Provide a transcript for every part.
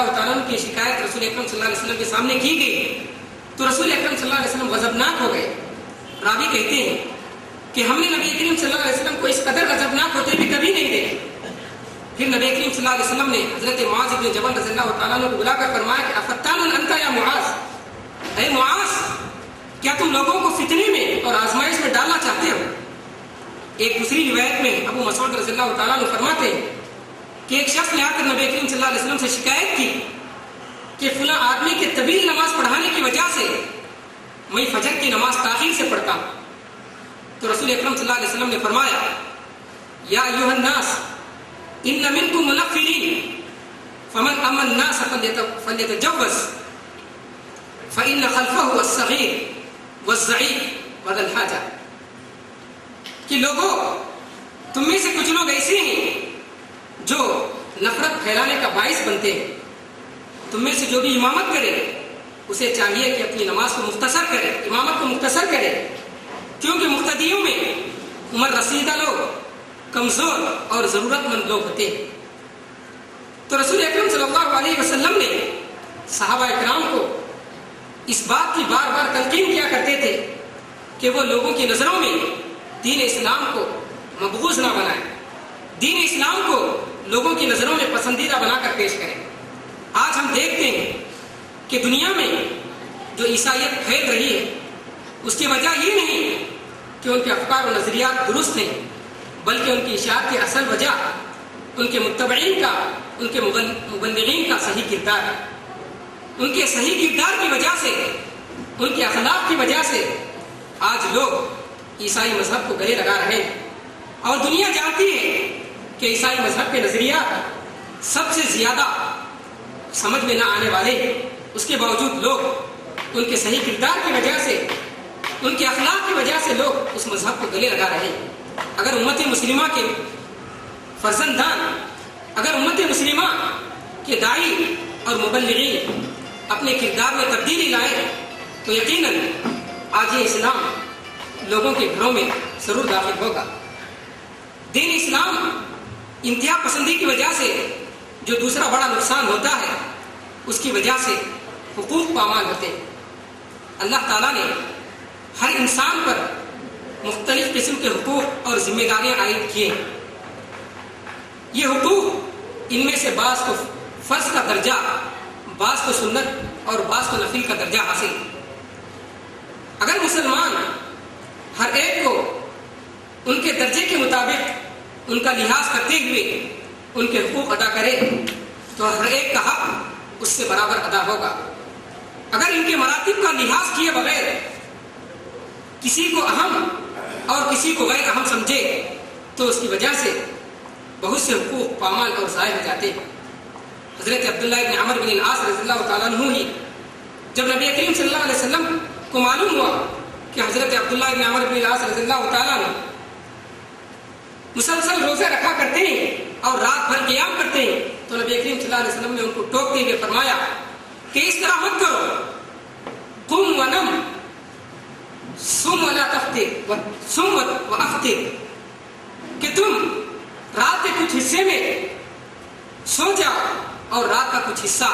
اللہ تعالیٰ عنہ کی شکایت رسول اکرم صلی اللہ علیہ وسلم کے سامنے کی گئی تو رسول اکرم صلی اللہ علیہ وسلم غضبناک ہو گئے. راوی کہتے ہیں کہ ہم نے نبی کریم صلی اللہ علیہ وسلم کو اس قدر غضبناک ہوتے بھی کبھی نہیں دیکھے. پھر نبی کریم صلی اللہ علیہ وسلم نے حضرت معاذ بن جبل رضی اللہ تعالیٰ عنہ کو بلا کر فرمایا کہ افتان انت یا معاذ، اے معاذ کیا تم لوگوں کو فتنے میں اور آزمائش میں ڈالنا چاہتے ہو؟ ایک دوسری روایت میں ابو مسعود رضی اللہ تعالیٰ عنہ فرماتے ہیں کہ ایک شخص نے آ کر نبی کریم صلی اللہ علیہ وسلم سے شکایت کی کہ فلاں آدمی کے طویل نماز پڑھانے کی وجہ سے میں فجر کی نماز تاخیر سے پڑھتا ہوں. تو رسول اکرم صلی اللہ علیہ وسلم نے فرمایا یا ایھا الناس ان منکم منفرین فمن اما الناس فلیتجوز فإن خلفه الصغیر والضعیف وذا الحاجہ. کہ لوگوں تم میں سے کچھ لوگ ایسے ہیں جو نفرت پھیلانے کا باعث بنتے ہیں. تم میں سے جو بھی امامت کرے اسے چاہیے کہ اپنی نماز کو مختصر کرے، امامت کو مختصر کرے، کیونکہ مقتدیوں میں عمر رسیدہ لوگ، کمزور اور ضرورت مند لوگ ہوتے ہیں. تو رسول اکرم صلی اللہ علیہ وسلم نے صحابہ اکرام کو اس بات کی بار بار تلقین کیا کرتے تھے کہ وہ لوگوں کی نظروں میں دین اسلام کو مقبوض نہ بنائیں، دین اسلام کو لوگوں کی نظروں میں پسندیدہ بنا کر پیش کریں. آج ہم دیکھتے ہیں کہ دنیا میں جو عیسائیت پھیل رہی ہے اس کی وجہ یہ نہیں کہ ان کے افکار و نظریات درست ہیں، بلکہ ان کی اشاعت کی اصل وجہ ان کے متبعین کا، ان کے مبلغین کا صحیح کردار ہے. ان کے صحیح کردار کی وجہ سے، ان کے اخلاق کی وجہ سے آج لوگ عیسائی مذہب کو گلے لگا رہے ہیں. اور دنیا جانتی ہے کہ عیسائی مذہب کے نظریات سب سے زیادہ سمجھ میں نہ آنے والے ہیں، اس کے باوجود لوگ ان کے صحیح کردار کی وجہ سے، ان کے اخلاق کی وجہ سے لوگ اس مذہب کو گلے لگا رہے ہیں. اگر امت مسلمہ کے فرزندان، اگر امت مسلمہ کے داعی اور مبلغین اپنے کردار میں تبدیلی لائے تو یقیناً آج یہ اسلام لوگوں کے گھروں میں ضرور داخل ہوگا. دین اسلام انتہا پسندی کی وجہ سے جو دوسرا بڑا نقصان ہوتا ہے اس کی وجہ سے حقوق پامال ہوتے ہیں. اللہ تعالیٰ نے ہر انسان پر مختلف قسم کے حقوق اور ذمہ داریاں عائد کیے ہیں. یہ حقوق ان میں سے بعض کو فرض کا درجہ، بعض کو سنت اور بعض کو نفل کا درجہ حاصل. اگر مسلمان ہر ایک کو ان کے درجے کے مطابق ان کا لحاظ کرتے ہوئے ان کے حقوق ادا کرے تو ہر ایک کا حق اس سے برابر ادا ہوگا. اگر ان کے مراتب کا لحاظ کیے بغیر کسی کو اہم اور کسی کو غیر اہم سمجھے تو اس کی وجہ سے بہت سے حقوق پامال اور ضائع ہو جاتے ہیں. حضرت عبداللہ ابن عمر بن العاص رضی اللہ تعالیٰ عنہ ہی جب نبی کریم صلی اللہ علیہ وسلم کو معلوم ہوا کہ حضرت عبداللہ ابن عمر بن العاص رضی اللہ تعالیٰ عنہ مسلسل روزے رکھا کرتے ہیں اور رات بھر قیام کرتے ہیں تو نبی کریم صلی اللہ علیہ وسلم نے ان کو ٹوکتے ہوئے فرمایا کہ اس طرح مت کرو، قم ونم سم ولا تفتر سم وافطر، کہ تم رات کے کچھ حصے میں سو جاؤ اور رات کا کچھ حصہ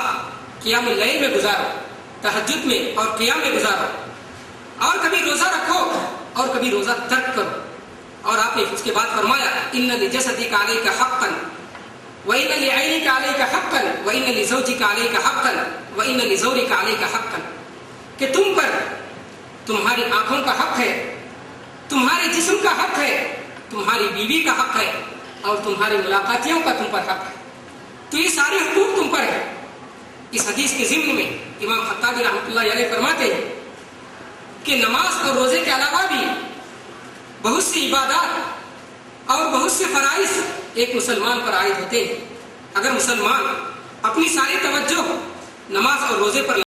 قیام اللیل میں گزارو، تہجد میں اور قیام میں گزارو، اور کبھی روزہ رکھو اور کبھی روزہ ترک کرو. اور آپ نے اس کے بعد فرمایا ان لجسدک علیک حقا وان لعینک علیک حقا وان لزوجک علیک حقا وان لزورک علیک حقا، کہ تم پر تمہاری آنکھوں کا حق ہے، تمہارے جسم کا حق ہے، تمہاری بیوی کا حق ہے اور تمہاری ملاقاتیوں کا تم پر حق ہے. تو یہ سارے حقوق تم پر ہیں. اس حدیث کے ضمن میں امام خطابی رحمۃ اللہ علیہ فرماتے ہیں کہ نماز اور روزے کے علاوہ بھی بہت سی عبادات اور بہت سے فرائض ایک مسلمان پر عائد ہوتے ہیں. اگر مسلمان اپنی ساری توجہ نماز اور روزے پر